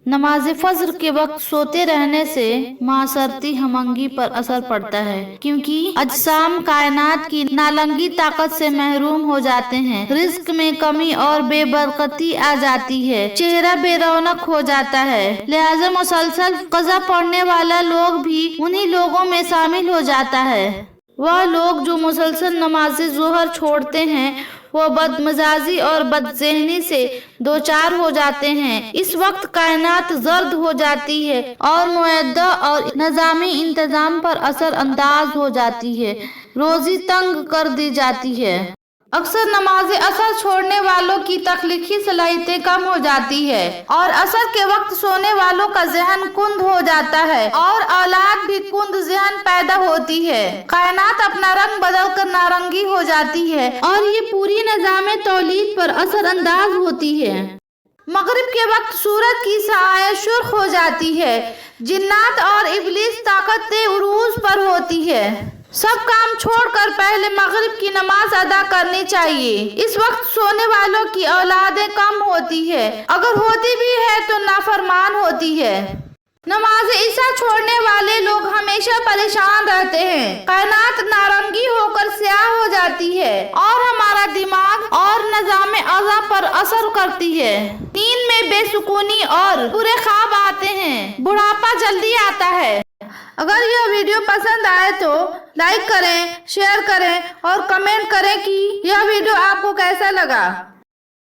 नमाज फज्र के वक्त सोते रहने से माशरती हमंगी पर असर पड़ता है, क्योंकि अजसाम कायनात की नालंगी ताकत से महरूम हो जाते हैं। रिज्क में कमी और बेबरकती आ जाती है, चेहरा बेरौनक हो जाता है। लिहाजा मुसलसल क़ज़ा पढ़ने वाला लोग भी उन्हीं लोगों में शामिल हो जाता है। वह लोग जो मुसलसल नमाज ज़ोहर छोड़ते हैं वो बदमजाजी और बदज़हनी से दोचार हो जाते हैं। इस वक्त कायनात जर्द हो जाती है और मुअद्दा और निज़ामी इंतज़ाम पर असर अंदाज हो जाती है, रोज़ी तंग कर दी जाती है। अक्सर नमाज असर छोड़ने वालों की तख्लीकी सलाहियतें कम हो जाती है और असर के वक्त सोने वालों का ज़हन कुंद हो जाता है और औलाद भी कुंद ज़हन पैदा होती है। कायनात अपना रंग बदल कर नारंगी हो जाती है और ये पूरी निज़ाम तौलीद पर असर अंदाज होती है। मगरिब के वक्त सूरज की साया सुर्ख हो जाती है, जिन्नात और इब्लीस ताकत उरूज पर होती है। सब काम छोड़कर पहले मगरिब की नमाज अदा करनी चाहिए। इस वक्त सोने वालों की औलादें कम होती है, अगर होती भी है तो नाफरमान होती है। नमाज ईशा छोड़ने वाले लोग हमेशा परेशान रहते हैं। कायनात नारंगी होकर स्याह हो जाती है और हमारा दिमाग और निज़ाम अज़ा पर असर करती है। नींद में बेसुकूनी और बुरे ख्वाब आते हैं, बुढ़ापा जल्दी आता है। अगर यह वीडियो पसंद आए तो लाइक करें, शेयर करें और कमेंट करें कि यह वीडियो आपको कैसा लगा।